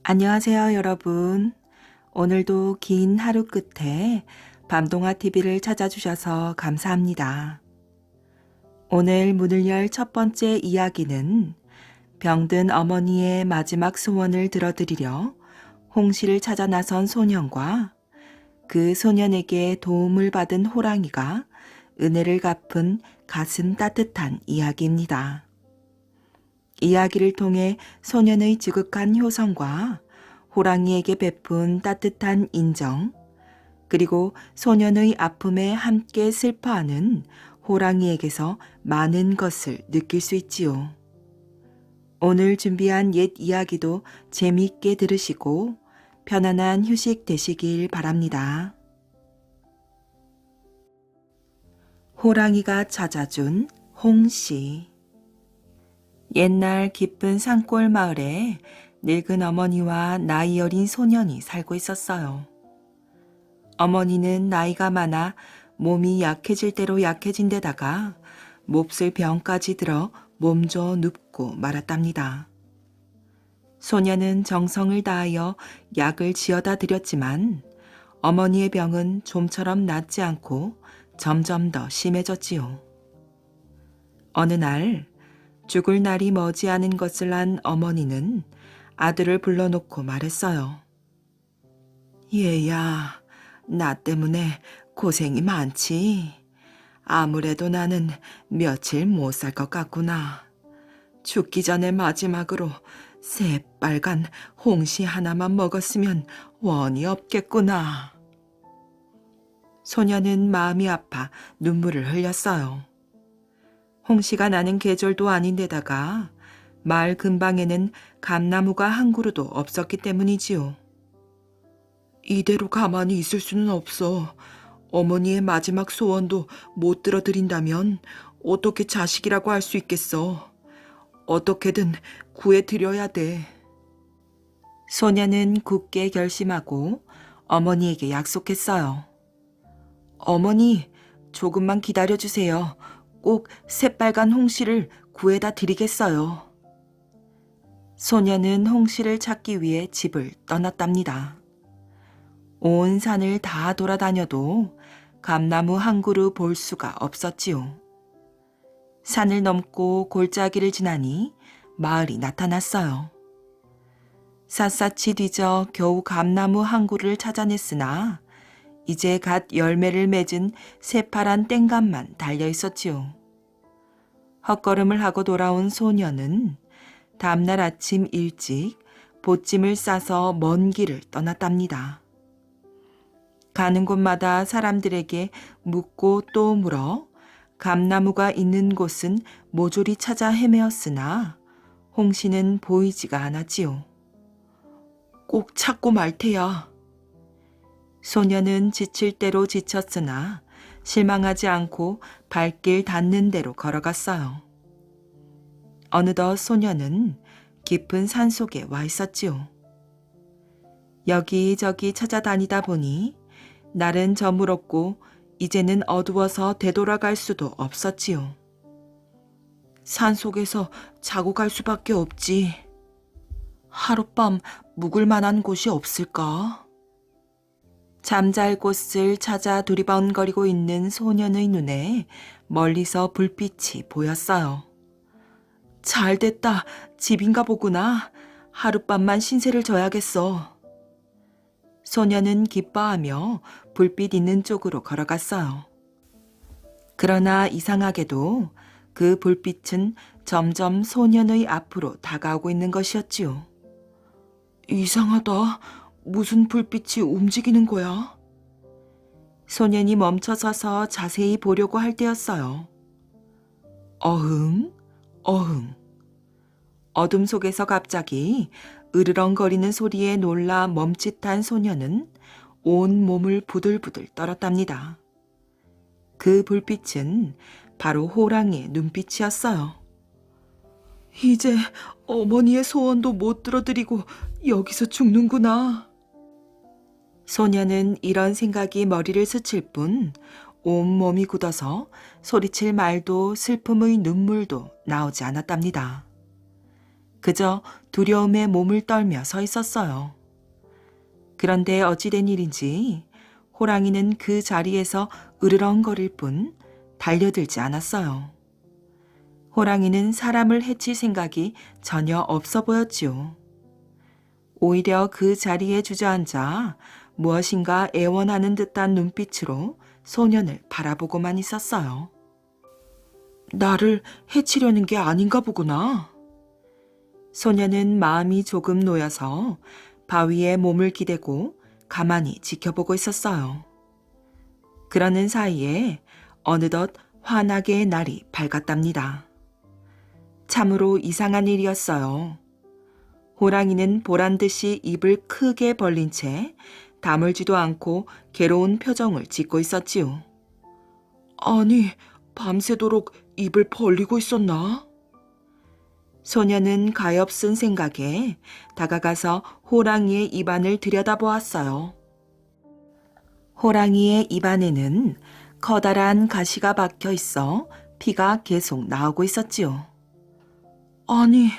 안녕하세요, 여러분. 오늘도 긴 하루 끝에 밤동아 TV를 찾아주셔서 감사합니다. 오늘 문을 열 첫 번째 이야기는 병든 어머니의 마지막 소원을 들어드리려 홍시를 찾아 나선 소년과 그 소년에게 도움을 받은 호랑이가 은혜를 갚은 가슴 따뜻한 이야기입니다. 이야기를 통해 소년의 지극한 효성과 호랑이에게 베푼 따뜻한 인정, 그리고 소년의 아픔에 함께 슬퍼하는 호랑이에게서 많은 것을 느낄 수 있지요. 오늘 준비한 옛 이야기도 재미있게 들으시고 편안한 휴식 되시길 바랍니다. 호랑이가 찾아준 홍시. 옛날 깊은 산골 마을에 늙은 어머니와 나이 어린 소년이 살고 있었어요. 어머니는 나이가 많아 몸이 약해질 대로 약해진 데다가 몹쓸 병까지 들어 몸져 눕고 말았답니다. 소년은 정성을 다하여 약을 지어다 드렸지만 어머니의 병은 좀처럼 낫지 않고 점점 더 심해졌지요. 어느 날 죽을 날이 머지않은 것을 안 어머니는 아들을 불러놓고 말했어요. 얘야, 나 때문에 고생이 많지? 아무래도 나는 며칠 못 살 것 같구나. 죽기 전에 마지막으로 새빨간 홍시 하나만 먹었으면 원이 없겠구나. 소녀는 마음이 아파 눈물을 흘렸어요. 홍시가 나는 계절도 아닌데다가 마을 근방에는 감나무가 한 그루도 없었기 때문이지요. 이대로 가만히 있을 수는 없어. 어머니의 마지막 소원도 못 들어드린다면 어떻게 자식이라고 할 수 있겠어. 어떻게든 구해드려야 돼. 소녀는 굳게 결심하고 어머니에게 약속했어요. 어머니, 조금만 기다려주세요. 꼭 새빨간 홍시를 구해다 드리겠어요. 소녀는 홍시를 찾기 위해 집을 떠났답니다. 온 산을 다 돌아다녀도 감나무 한 그루 볼 수가 없었지요. 산을 넘고 골짜기를 지나니 마을이 나타났어요. 샅샅이 뒤져 겨우 감나무 한 그루를 찾아냈으나 이제 갓 열매를 맺은 새파란 땡감만 달려 있었지요. 헛걸음을 하고 돌아온 소녀는 다음날 아침 일찍 보찜을 싸서 먼 길을 떠났답니다. 가는 곳마다 사람들에게 묻고 또 물어 감나무가 있는 곳은 모조리 찾아 헤매었으나 홍시는 보이지가 않았지요. 꼭 찾고 말 테야. 소녀는 지칠 대로 지쳤으나 실망하지 않고 발길 닿는 대로 걸어갔어요. 어느덧 소녀는 깊은 산속에 와 있었지요. 여기저기 찾아다니다 보니 날은 저물었고 이제는 어두워서 되돌아갈 수도 없었지요. 산속에서 자고 갈 수밖에 없지. 하룻밤 묵을 만한 곳이 없을까? 잠잘 곳을 찾아 두리번거리고 있는 소년의 눈에 멀리서 불빛이 보였어요. 잘됐다. 집인가 보구나. 하룻밤만 신세를 져야겠어. 소년은 기뻐하며 불빛 있는 쪽으로 걸어갔어요. 그러나 이상하게도 그 불빛은 점점 소년의 앞으로 다가오고 있는 것이었지요. 이상하다. 무슨 불빛이 움직이는 거야? 소년이 멈춰서서 자세히 보려고 할 때였어요. 어흥, 어흥. 어둠 속에서 갑자기 으르렁거리는 소리에 놀라 멈칫한 소년은 온 몸을 부들부들 떨었답니다. 그 불빛은 바로 호랑이의 눈빛이었어요. 이제 어머니의 소원도 못 들어드리고 여기서 죽는구나. 소녀는 이런 생각이 머리를 스칠 뿐 온몸이 굳어서 소리칠 말도 슬픔의 눈물도 나오지 않았답니다. 그저 두려움에 몸을 떨며 서 있었어요. 그런데 어찌된 일인지 호랑이는 그 자리에서 으르렁거릴 뿐 달려들지 않았어요. 호랑이는 사람을 해칠 생각이 전혀 없어 보였지요. 오히려 그 자리에 주저앉아 무엇인가 애원하는 듯한 눈빛으로 소년을 바라보고만 있었어요. 나를 해치려는 게 아닌가 보구나. 소년은 마음이 조금 놓여서 바위에 몸을 기대고 가만히 지켜보고 있었어요. 그러는 사이에 어느덧 환하게 날이 밝았답니다. 참으로 이상한 일이었어요. 호랑이는 보란 듯이 입을 크게 벌린 채 다물지도 않고 괴로운 표정을 짓고 있었지요. 아니, 밤새도록 입을 벌리고 있었나? 소년은 가엾은 생각에 다가가서 호랑이의 입안을 들여다보았어요. 호랑이의 입안에는 커다란 가시가 박혀 있어 피가 계속 나오고 있었지요. 아니,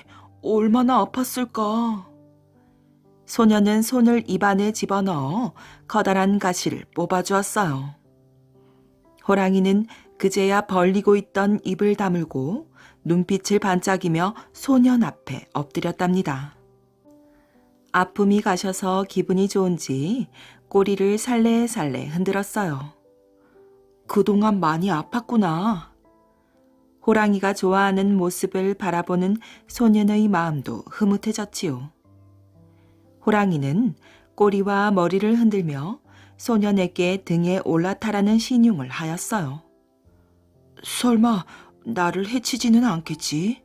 얼마나 아팠을까? 소년은 손을 입안에 집어넣어 커다란 가시를 뽑아주었어요. 호랑이는 그제야 벌리고 있던 입을 다물고 눈빛을 반짝이며 소년 앞에 엎드렸답니다. 아픔이 가셔서 기분이 좋은지 꼬리를 살래살래 흔들었어요. 그동안 많이 아팠구나. 호랑이가 좋아하는 모습을 바라보는 소년의 마음도 흐뭇해졌지요. 호랑이는 꼬리와 머리를 흔들며 소년에게 등에 올라타라는 신용을 하였어요. 설마 나를 해치지는 않겠지?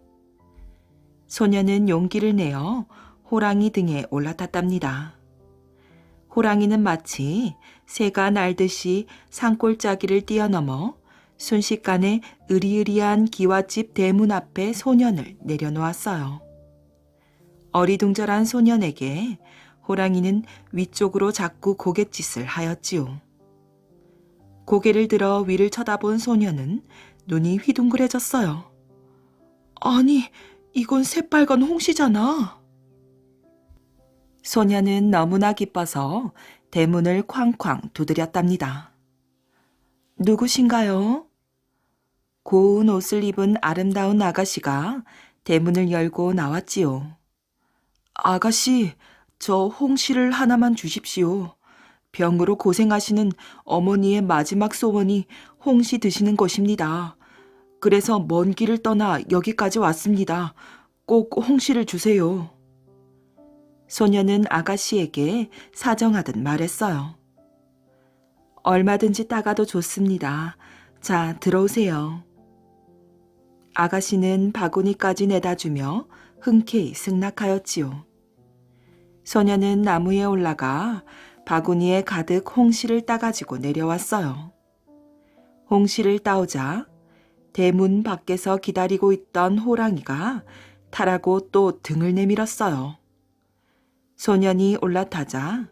소년은 용기를 내어 호랑이 등에 올라탔답니다. 호랑이는 마치 새가 날듯이 산골짜기를 뛰어넘어 순식간에 으리으리한 기와집 대문 앞에 소년을 내려놓았어요. 어리둥절한 소년에게 호랑이는 위쪽으로 자꾸 고갯짓을 하였지요. 고개를 들어 위를 쳐다본 소년은 눈이 휘둥그레졌어요. 아니, 이건 새빨간 홍시잖아. 소년은 너무나 기뻐서 대문을 쾅쾅 두드렸답니다. 누구신가요? 고운 옷을 입은 아름다운 아가씨가 대문을 열고 나왔지요. 아가씨, 저 홍시를 하나만 주십시오. 병으로 고생하시는 어머니의 마지막 소원이 홍시 드시는 것입니다. 그래서 먼 길을 떠나 여기까지 왔습니다. 꼭 홍시를 주세요. 소녀는 아가씨에게 사정하듯 말했어요. 얼마든지 따가도 좋습니다. 자, 들어오세요. 아가씨는 바구니까지 내다주며 흔쾌히 승낙하였지요. 소녀는 나무에 올라가 바구니에 가득 홍시를 따가지고 내려왔어요. 홍시를 따오자 대문 밖에서 기다리고 있던 호랑이가 타라고 또 등을 내밀었어요. 소년이 올라타자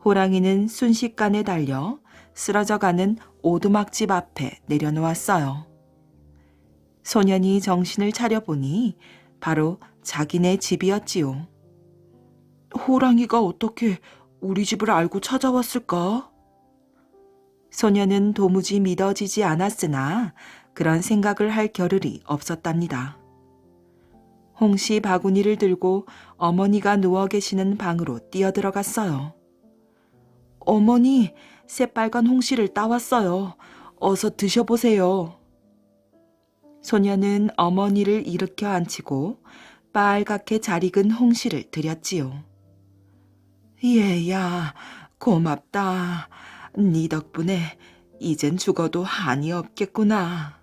호랑이는 순식간에 달려 쓰러져가는 오두막집 앞에 내려놓았어요. 소년이 정신을 차려보니 바로 자기네 집이었지요. 호랑이가 어떻게 우리 집을 알고 찾아왔을까? 소년은 도무지 믿어지지 않았으나 그런 생각을 할 겨를이 없었답니다. 홍시 바구니를 들고 어머니가 누워 계시는 방으로 뛰어들어갔어요. 어머니, 새빨간 홍시를 따왔어요. 어서 드셔보세요. 소녀는 어머니를 일으켜 앉히고 빨갛게 잘 익은 홍시를 드렸지요. 얘야, 고맙다. 네 덕분에 이젠 죽어도 한이 없겠구나.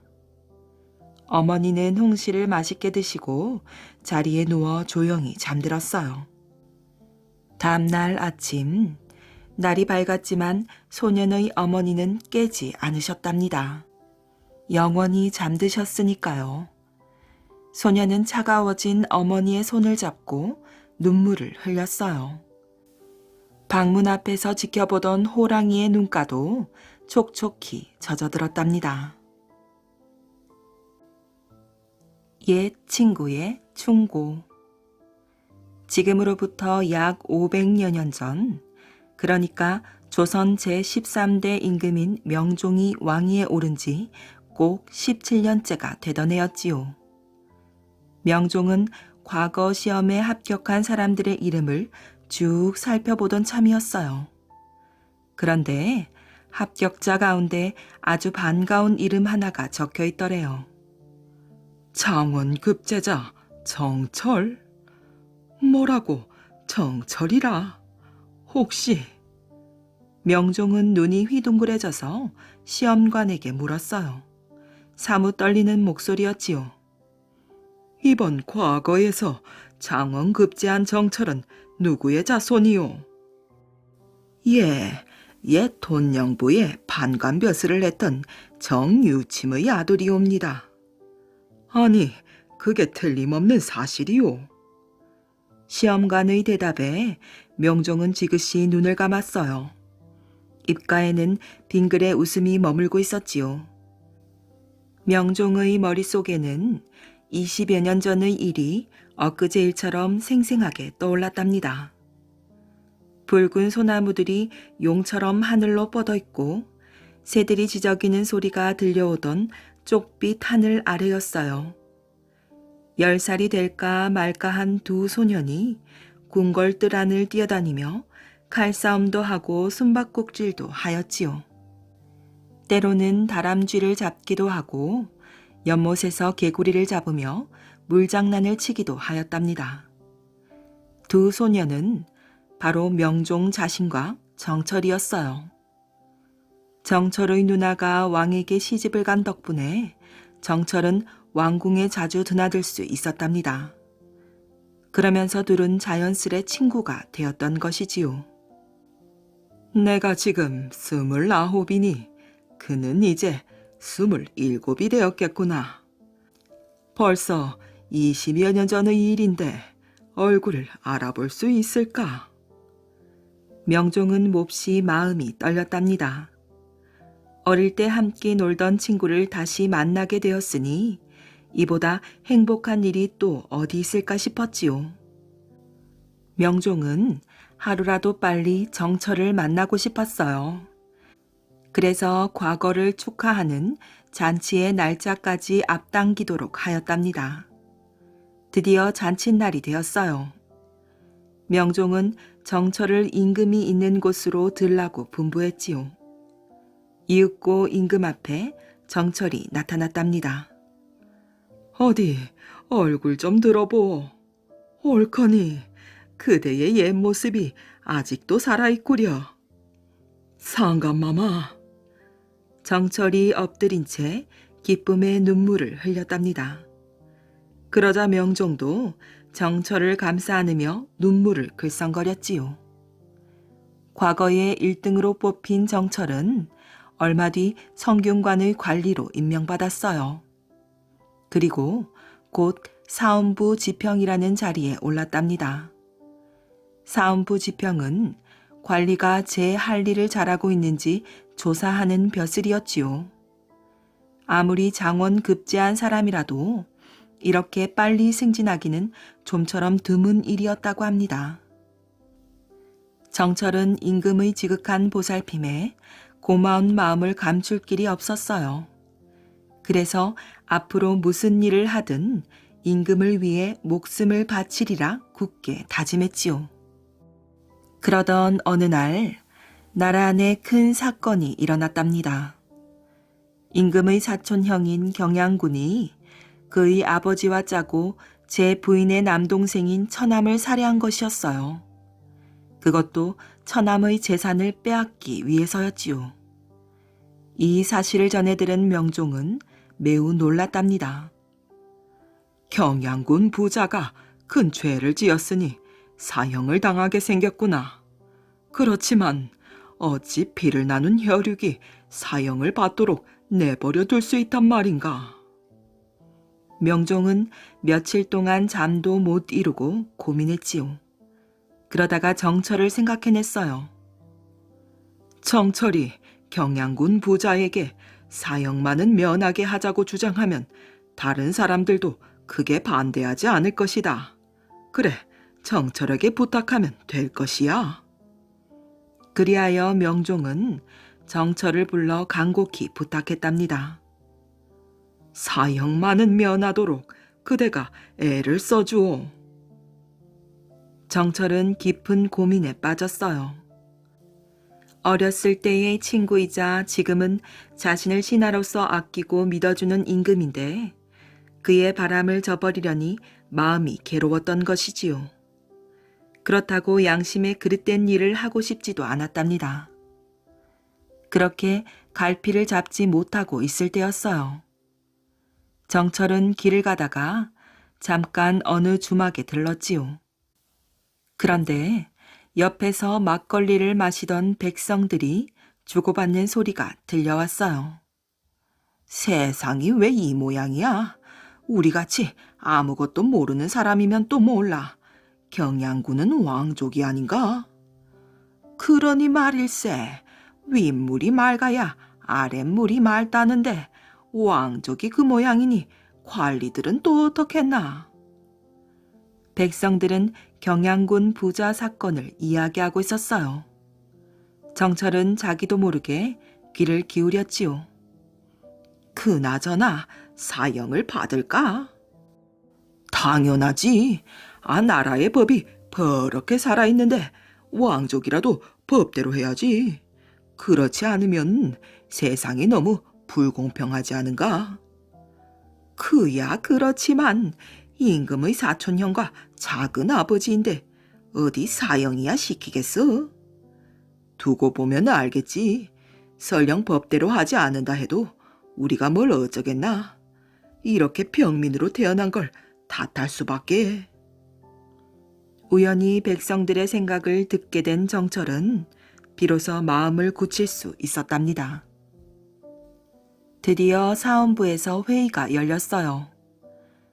어머니는 홍시를 맛있게 드시고 자리에 누워 조용히 잠들었어요. 다음날 아침, 날이 밝았지만 소년의 어머니는 깨지 않으셨답니다. 영원히 잠드셨으니까요. 소년은 차가워진 어머니의 손을 잡고 눈물을 흘렸어요. 방문 앞에서 지켜보던 호랑이의 눈가도 촉촉히 젖어들었답니다. 옛 친구의 충고. 지금으로부터 약 500여 년 전, 그러니까 조선 제13대 임금인 명종이 왕위에 오른 지 꼭 17년째가 되던 해였지요. 명종은 과거 시험에 합격한 사람들의 이름을 쭉 살펴보던 참이었어요. 그런데 합격자 가운데 아주 반가운 이름 하나가 적혀 있더래요. 장원 급제자 정철? 뭐라고 정철이라? 혹시? 명종은 눈이 휘둥그레져서 시험관에게 물었어요. 사뭇 떨리는 목소리였지요. 이번 과거에서 장원 급제한 정철은 누구의 자손이요? 옛 돈영부의 판관벼슬을 했던 정유침의 아들이옵니다. 아니, 그게 틀림없는 사실이요. 시험관의 대답에 명종은 지그시 눈을 감았어요. 입가에는 빙글의 웃음이 머물고 있었지요. 명종의 머릿속에는 20여 년 전의 일이 엊그제 일처럼 생생하게 떠올랐답니다. 붉은 소나무들이 용처럼 하늘로 뻗어 있고 새들이 지저귀는 소리가 들려오던 쪽빛 하늘 아래였어요. 10살이 될까 말까 한 두 소년이 궁궐뜰 안을 뛰어다니며 칼싸움도 하고 숨바꼭질도 하였지요. 때로는 다람쥐를 잡기도 하고 연못에서 개구리를 잡으며 물장난을 치기도 하였답니다. 두 소년은 바로 명종 자신과 정철이었어요. 정철의 누나가 왕에게 시집을 간 덕분에 정철은 왕궁에 자주 드나들 수 있었답니다. 그러면서 둘은 자연스레 친구가 되었던 것이지요. 내가 지금 29이니 그는 이제 27이 되었겠구나. 벌써 20여 년 전의 일인데 얼굴을 알아볼 수 있을까? 명종은 몹시 마음이 떨렸답니다. 어릴 때 함께 놀던 친구를 다시 만나게 되었으니 이보다 행복한 일이 또 어디 있을까 싶었지요. 명종은 하루라도 빨리 정철을 만나고 싶었어요. 그래서 과거를 축하하는 잔치의 날짜까지 앞당기도록 하였답니다. 드디어 잔칫날이 되었어요. 명종은 정철을 임금이 있는 곳으로 들라고 분부했지요. 이윽고 임금 앞에 정철이 나타났답니다. 어디 얼굴 좀 들어보. 옳거니 그대의 옛 모습이 아직도 살아있구려. 상감마마. 정철이 엎드린 채 기쁨의 눈물을 흘렸답니다. 그러자 명종도 정철을 감싸 안으며 눈물을 글썽거렸지요. 과거에 1등으로 뽑힌 정철은 얼마 뒤 성균관의 관리로 임명받았어요. 그리고 곧 사헌부 지평이라는 자리에 올랐답니다. 사헌부 지평은 관리가 제 할 일을 잘하고 있는지 조사하는 벼슬이었지요. 아무리 장원 급제한 사람이라도 이렇게 빨리 승진하기는 좀처럼 드문 일이었다고 합니다. 정철은 임금의 지극한 보살핌에 고마운 마음을 감출 길이 없었어요. 그래서 앞으로 무슨 일을 하든 임금을 위해 목숨을 바치리라 굳게 다짐했지요. 그러던 어느 날 나라 안에 큰 사건이 일어났답니다. 임금의 사촌 형인 경양군이 그의 아버지와 짜고 제 부인의 남동생인 처남을 살해한 것이었어요. 그것도 처남의 재산을 빼앗기 위해서였지요. 이 사실을 전해 들은 명종은 매우 놀랐답니다. 경양군 부자가 큰 죄를 지었으니 사형을 당하게 생겼구나. 그렇지만 어찌 피를 나눈 혈육이 사형을 받도록 내버려 둘 수 있단 말인가. 명종은 며칠 동안 잠도 못 이루고 고민했지요. 그러다가 정철을 생각해냈어요. 정철이 경양군 부자에게 사형만은 면하게 하자고 주장하면 다른 사람들도 크게 반대하지 않을 것이다. 그래, 정철에게 부탁하면 될 것이야. 그리하여 명종은 정철을 불러 간곡히 부탁했답니다. 사형만은 면하도록 그대가 애를 써주오. 정철은 깊은 고민에 빠졌어요. 어렸을 때의 친구이자 지금은 자신을 신하로서 아끼고 믿어주는 임금인데 그의 바람을 저버리려니 마음이 괴로웠던 것이지요. 그렇다고 양심에 그릇된 일을 하고 싶지도 않았답니다. 그렇게 갈피를 잡지 못하고 있을 때였어요. 정철은 길을 가다가 잠깐 어느 주막에 들렀지요. 그런데 옆에서 막걸리를 마시던 백성들이 주고받는 소리가 들려왔어요. 세상이 왜 이 모양이야? 우리같이 아무것도 모르는 사람이면 또 몰라. 경양군은 왕족이 아닌가? 그러니 말일세. 윗물이 맑아야 아랫물이 맑다는데 왕족이 그 모양이니 관리들은 또 어떻겠나? 백성들은 경양군 부자 사건을 이야기하고 있었어요. 정철은 자기도 모르게 귀를 기울였지요. 그나저나 사형을 받을까? 당연하지. 나라의 법이 버럭게 살아있는데 왕족이라도 법대로 해야지. 그렇지 않으면 세상이 너무 불공평하지 않은가? 그야 그렇지만 임금의 사촌형과 작은 아버지인데 어디 사형이야 시키겠어? 두고 보면 알겠지. 설령 법대로 하지 않는다 해도 우리가 뭘 어쩌겠나. 이렇게 평민으로 태어난 걸 탓할 수밖에. 우연히 백성들의 생각을 듣게 된 정철은 비로소 마음을 굳힐 수 있었답니다. 드디어 사헌부에서 회의가 열렸어요.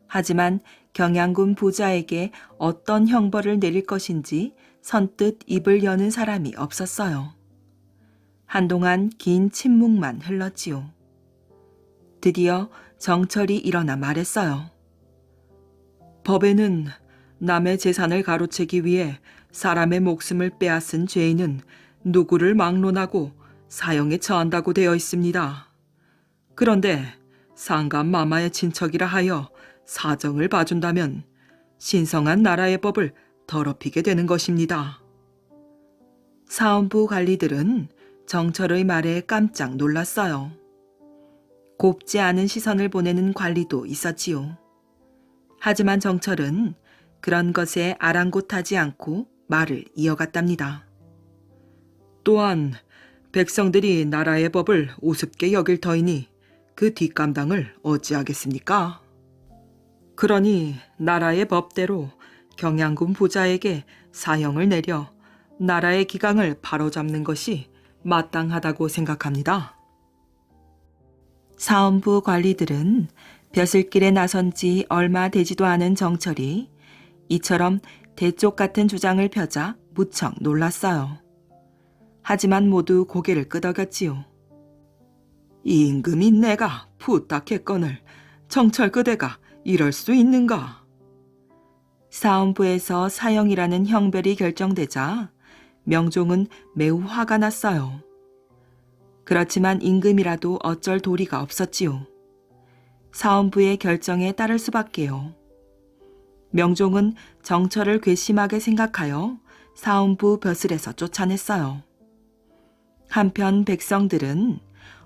하지만 경양군 부자에게 어떤 형벌을 내릴 것인지 선뜻 입을 여는 사람이 없었어요. 한동안 긴 침묵만 흘렀지요. 드디어 정철이 일어나 말했어요. 법에는 남의 재산을 가로채기 위해 사람의 목숨을 빼앗은 죄인은 누구를 막론하고 사형에 처한다고 되어 있습니다. 그런데 상감마마의 친척이라 하여 사정을 봐준다면 신성한 나라의 법을 더럽히게 되는 것입니다. 사헌부 관리들은 정철의 말에 깜짝 놀랐어요. 곱지 않은 시선을 보내는 관리도 있었지요. 하지만 정철은 그런 것에 아랑곳하지 않고 말을 이어갔답니다. 또한 백성들이 나라의 법을 우습게 여길 터이니 그 뒷감당을 어찌하겠습니까? 그러니 나라의 법대로 경양군 부자에게 사형을 내려 나라의 기강을 바로잡는 것이 마땅하다고 생각합니다. 사헌부 관리들은 벼슬길에 나선 지 얼마 되지도 않은 정철이 이처럼 대쪽 같은 주장을 펴자 무척 놀랐어요. 하지만 모두 고개를 끄덕였지요. 임금인 내가 부탁했거늘 정철 그대가 이럴 수 있는가? 사헌부에서 사형이라는 형별이 결정되자 명종은 매우 화가 났어요. 그렇지만 임금이라도 어쩔 도리가 없었지요. 사헌부의 결정에 따를 수밖에요. 명종은 정철을 괘씸하게 생각하여 사헌부 벼슬에서 쫓아냈어요. 한편 백성들은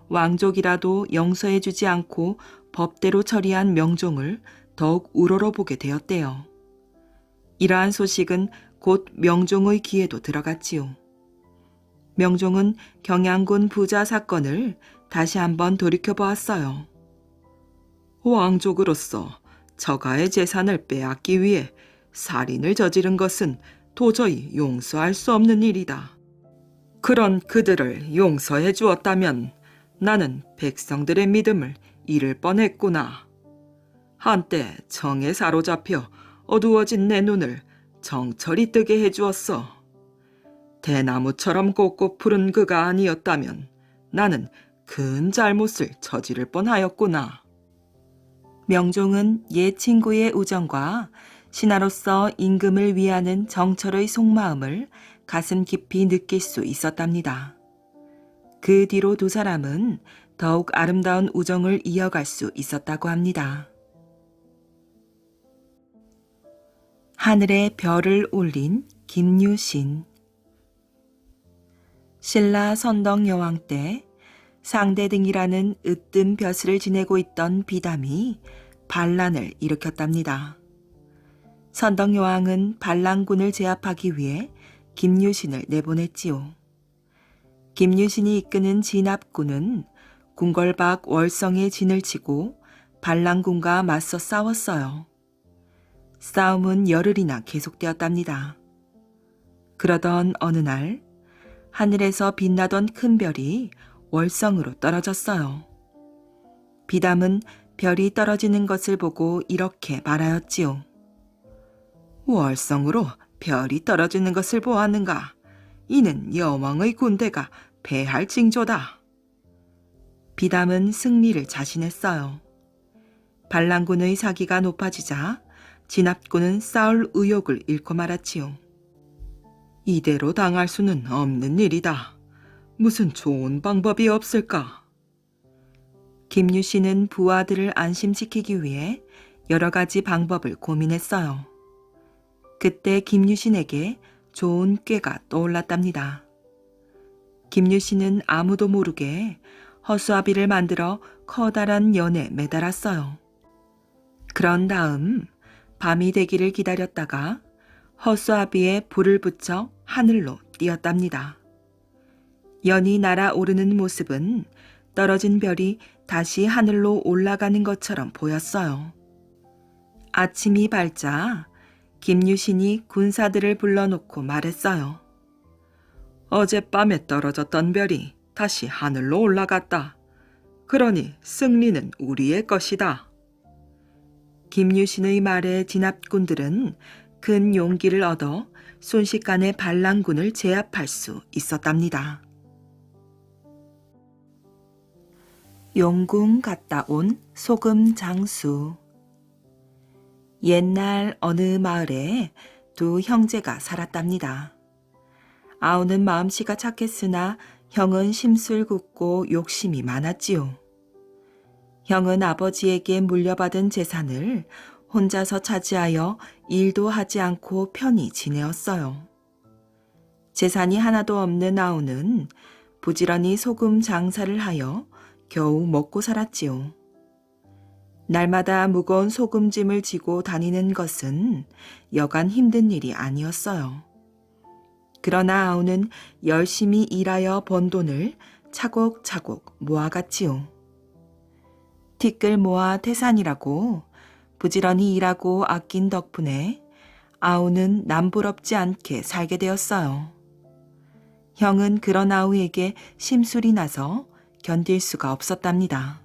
왕족이라도 용서해주지 않고 법대로 처리한 명종을 더욱 우러러보게 되었대요. 이러한 소식은 곧 명종의 귀에도 들어갔지요. 명종은 경양군 부자 사건을 다시 한번 돌이켜보았어요. 왕족으로서 저가의 재산을 빼앗기 위해 살인을 저지른 것은 도저히 용서할 수 없는 일이다. 그런 그들을 용서해 주었다면 나는 백성들의 믿음을 잃을 뻔했구나. 한때 정에 사로잡혀 어두워진 내 눈을 정철이 뜨게 해주었어. 대나무처럼 곱고 푸른 그가 아니었다면 나는 큰 잘못을 저지를 뻔하였구나. 명종은 옛 친구의 우정과 신하로서 임금을 위하는 정철의 속마음을 가슴 깊이 느낄 수 있었답니다. 그 뒤로 두 사람은 더욱 아름다운 우정을 이어갈 수 있었다고 합니다. 하늘에 별을 올린 김유신. 신라 선덕여왕 때 상대등이라는 으뜸 벼슬을 지내고 있던 비담이 반란을 일으켰답니다. 선덕여왕은 반란군을 제압하기 위해 김유신을 내보냈지요. 김유신이 이끄는 진압군은 궁궐밖 월성에 진을 치고 반란군과 맞서 싸웠어요. 싸움은 열흘이나 계속되었답니다. 그러던 어느 날 하늘에서 빛나던 큰 별이 월성으로 떨어졌어요. 비담은 별이 떨어지는 것을 보고 이렇게 말하였지요. 월성으로 별이 떨어지는 것을 보았는가? 이는 여왕의 군대가 패할 징조다. 비담은 승리를 자신했어요. 반란군의 사기가 높아지자 진압군은 싸울 의욕을 잃고 말았지요. 이대로 당할 수는 없는 일이다. 무슨 좋은 방법이 없을까? 김유신은 부하들을 안심시키기 위해 여러 가지 방법을 고민했어요. 그때 김유신에게 좋은 꾀가 떠올랐답니다. 김유신은 아무도 모르게 허수아비를 만들어 커다란 연에 매달았어요. 그런 다음 밤이 되기를 기다렸다가 허수아비에 불을 붙여 하늘로 띄었답니다. 연이 날아오르는 모습은 떨어진 별이 다시 하늘로 올라가는 것처럼 보였어요. 아침이 밝자 김유신이 군사들을 불러놓고 말했어요. 어젯밤에 떨어졌던 별이 다시 하늘로 올라갔다. 그러니 승리는 우리의 것이다. 김유신의 말에 진압군들은 큰 용기를 얻어 순식간에 반란군을 제압할 수 있었답니다. 용궁 갔다 온 소금 장수. 옛날 어느 마을에 두 형제가 살았답니다. 아우는 마음씨가 착했으나 형은 심술 굽고 욕심이 많았지요. 형은 아버지에게 물려받은 재산을 혼자서 차지하여 일도 하지 않고 편히 지내었어요. 재산이 하나도 없는 아우는 부지런히 소금 장사를 하여 겨우 먹고 살았지요. 날마다 무거운 소금짐을 지고 다니는 것은 여간 힘든 일이 아니었어요. 그러나 아우는 열심히 일하여 번 돈을 차곡차곡 모아갔지요. 티끌 모아 태산이라고 부지런히 일하고 아낀 덕분에 아우는 남부럽지 않게 살게 되었어요. 형은 그런 아우에게 심술이 나서 견딜 수가 없었답니다.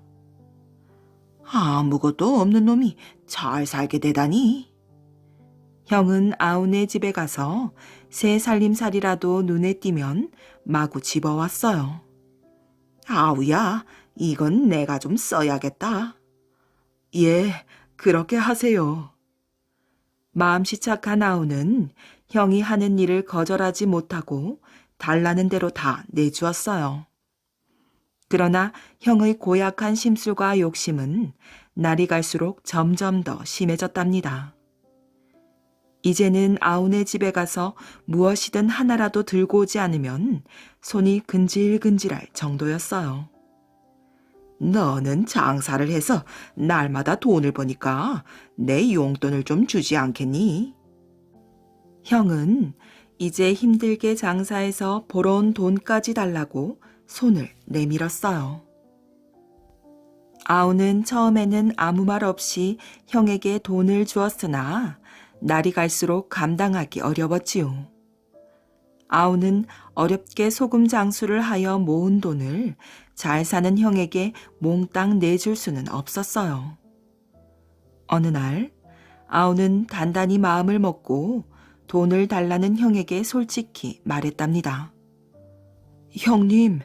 아무것도 없는 놈이 잘 살게 되다니. 형은 아우네 집에 가서 새 살림살이라도 눈에 띄면 마구 집어왔어요. 아우야, 이건 내가 좀 써야겠다. 예, 그렇게 하세요. 마음씨 착한 아우는 형이 하는 일을 거절하지 못하고 달라는 대로 다 내주었어요. 그러나 형의 고약한 심술과 욕심은 날이 갈수록 점점 더 심해졌답니다. 이제는 아우네 집에 가서 무엇이든 하나라도 들고 오지 않으면 손이 근질근질할 정도였어요. 너는 장사를 해서 날마다 돈을 버니까 내 용돈을 좀 주지 않겠니? 형은 이제 힘들게 장사해서 벌어온 돈까지 달라고 손을 내밀었어요. 아우는 처음에는 아무 말 없이 형에게 돈을 주었으나 날이 갈수록 감당하기 어려웠지요. 아우는 어렵게 소금 장수를 하여 모은 돈을 잘 사는 형에게 몽땅 내줄 수는 없었어요. 어느 날 아우는 단단히 마음을 먹고 돈을 달라는 형에게 솔직히 말했답니다. 형님,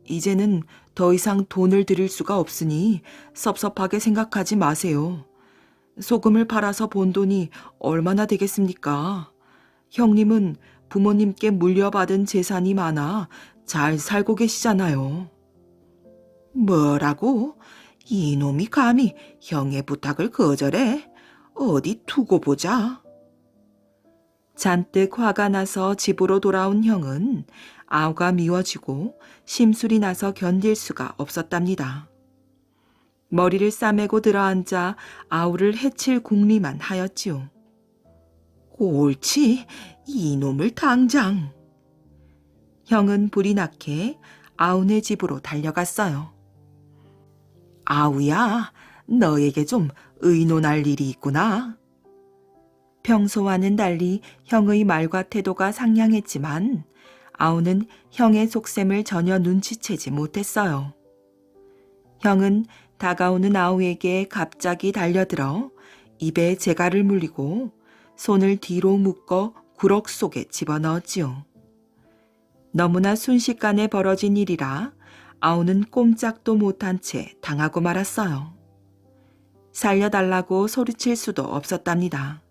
이제는 더 이상 돈을 드릴 수가 없으니 섭섭하게 생각하지 마세요. 소금을 팔아서 본 돈이 얼마나 되겠습니까? 형님은 부모님께 물려받은 재산이 많아 잘 살고 계시잖아요. 뭐라고? 이놈이 감히 형의 부탁을 거절해? 어디 두고 보자. 잔뜩 화가 나서 집으로 돌아온 형은 아우가 미워지고 심술이 나서 견딜 수가 없었답니다. 머리를 싸매고 들어앉아 아우를 해칠 궁리만 하였지요. 옳지, 이놈을 당장. 형은 불이 나게 아우네 집으로 달려갔어요. 아우야, 너에게 좀 의논할 일이 있구나. 평소와는 달리 형의 말과 태도가 상냥했지만 아우는 형의 속셈을 전혀 눈치채지 못했어요. 형은 다가오는 아우에게 갑자기 달려들어 입에 재갈을 물리고 손을 뒤로 묶어 구럭 속에 집어넣었지요. 너무나 순식간에 벌어진 일이라 아우는 꼼짝도 못한 채 당하고 말았어요. 살려달라고 소리칠 수도 없었답니다.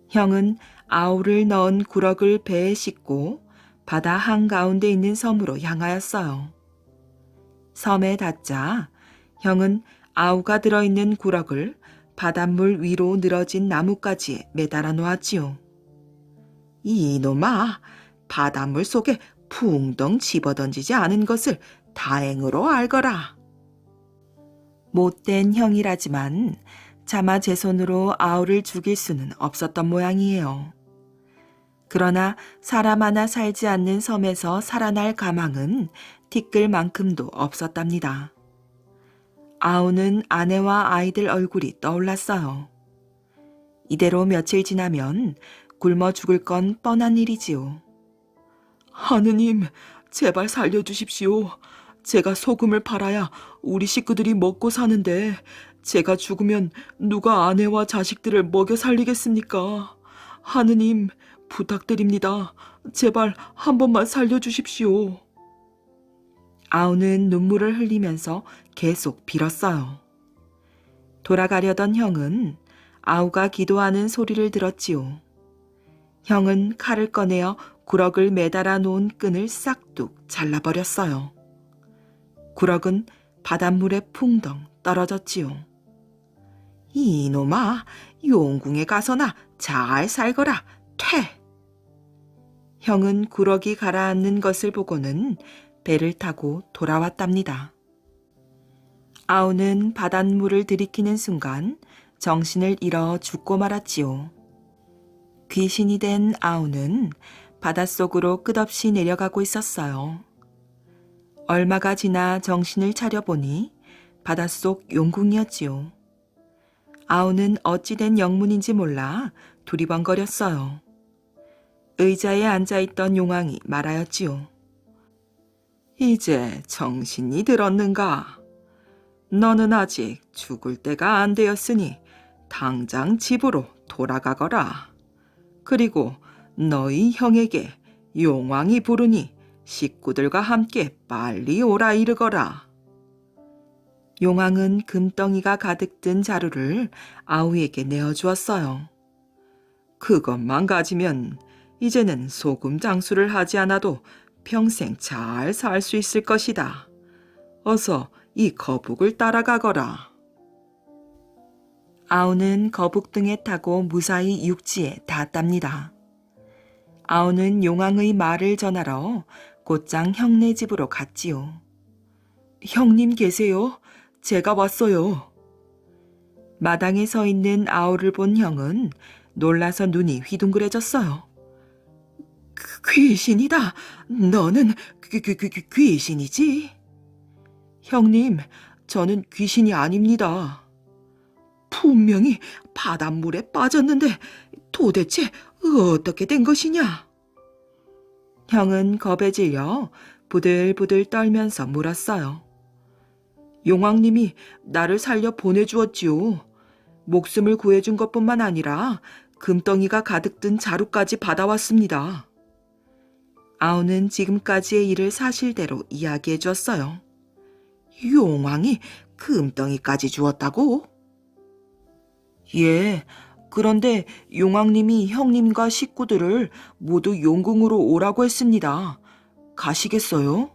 형은 아우를 넣은 구럭을 배에 싣고 바다 한가운데 있는 섬으로 향하였어요. 섬에 닿자 형은 아우가 들어있는 구럭을 바닷물 위로 늘어진 나뭇가지에 매달아 놓았지요. 이놈아, 바닷물 속에 풍덩 집어던지지 않은 것을 다행으로 알거라. 못된 형이라지만 차마 제 손으로 아우를 죽일 수는 없었던 모양이에요. 그러나 사람 하나 살지 않는 섬에서 살아날 가망은 티끌만큼도 없었답니다. 아우는 아내와 아이들 얼굴이 떠올랐어요. 이대로 며칠 지나면 굶어 죽을 건 뻔한 일이지요. 하느님, 제발 살려주십시오. 제가 소금을 팔아야 우리 식구들이 먹고 사는데 제가 죽으면 누가 아내와 자식들을 먹여 살리겠습니까? 하느님, 부탁드립니다. 제발 한 번만 살려주십시오. 아우는 눈물을 흘리면서 계속 빌었어요. 돌아가려던 형은 아우가 기도하는 소리를 들었지요. 형은 칼을 꺼내어 구럭을 매달아 놓은 끈을 싹둑 잘라버렸어요. 구럭은 바닷물에 풍덩 떨어졌지요. 이놈아, 용궁에 가서나 잘 살거라, 퇴! 형은 구럭이 가라앉는 것을 보고는 배를 타고 돌아왔답니다. 아우는 바닷물을 들이키는 순간 정신을 잃어 죽고 말았지요. 귀신이 된 아우는 바닷속으로 끝없이 내려가고 있었어요. 얼마가 지나 정신을 차려보니 바닷속 용궁이었지요. 아우는 어찌된 영문인지 몰라 두리번거렸어요. 의자에 앉아있던 용왕이 말하였지요. 이제 정신이 들었는가? 너는 아직 죽을 때가 안 되었으니 당장 집으로 돌아가거라. 그리고 너희 형에게 용왕이 부르니 식구들과 함께 빨리 오라 이르거라. 용왕은 금덩이가 가득 든 자루를 아우에게 내어주었어요. 그것만 가지면 이제는 소금 장수를 하지 않아도 평생 잘 살 수 있을 것이다. 어서 이 거북을 따라가거라. 아우는 거북 등에 타고 무사히 육지에 닿았답니다. 아우는 용왕의 말을 전하러 곧장 형네 집으로 갔지요. 형님 계세요? 제가 왔어요. 마당에 서 있는 아우를 본 형은 놀라서 눈이 휘둥그레졌어요. 귀신이다. 너는 귀신이지? 형님, 저는 귀신이 아닙니다. 분명히 바닷물에 빠졌는데 도대체 어떻게 된 것이냐? 형은 겁에 질려 부들부들 떨면서 물었어요. 용왕님이 나를 살려 보내주었지요. 목숨을 구해준 것뿐만 아니라 금덩이가 가득 든 자루까지 받아왔습니다. 아우는 지금까지의 일을 사실대로 이야기해 주었어요. 용왕이 금덩이까지 주었다고? 예, 그런데 용왕님이 형님과 식구들을 모두 용궁으로 오라고 했습니다. 가시겠어요?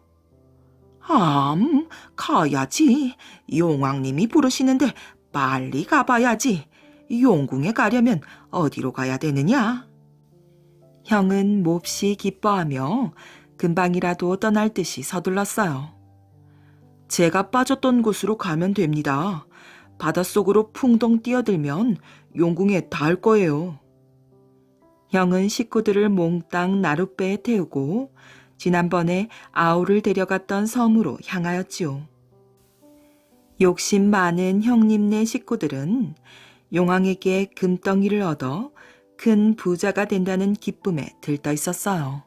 가야지. 용왕님이 부르시는데 빨리 가봐야지. 용궁에 가려면 어디로 가야 되느냐? 형은 몹시 기뻐하며 금방이라도 떠날 듯이 서둘렀어요. 제가 빠졌던 곳으로 가면 됩니다. 바닷속으로 풍덩 뛰어들면 용궁에 닿을 거예요. 형은 식구들을 몽땅 나룻배에 태우고 지난번에 아우를 데려갔던 섬으로 향하였지요. 욕심 많은 형님네 식구들은 용왕에게 금덩이를 얻어 큰 부자가 된다는 기쁨에 들떠 있었어요.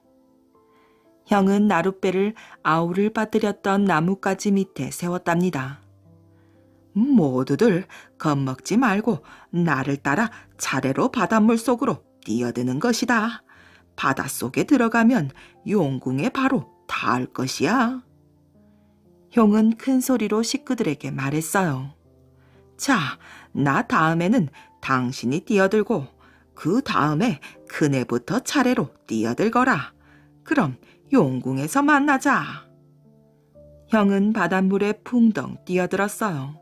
형은 나룻배를 아우를 빠뜨렸던 나뭇가지 밑에 세웠답니다. 모두들 겁먹지 말고 나를 따라 차례로 바닷물 속으로 뛰어드는 것이다. 바닷속에 들어가면 용궁에 바로 닿을 것이야. 형은 큰 소리로 식구들에게 말했어요. 자, 나 다음에는 당신이 뛰어들고 그 다음에 큰애부터 차례로 뛰어들거라. 그럼 용궁에서 만나자. 형은 바닷물에 풍덩 뛰어들었어요.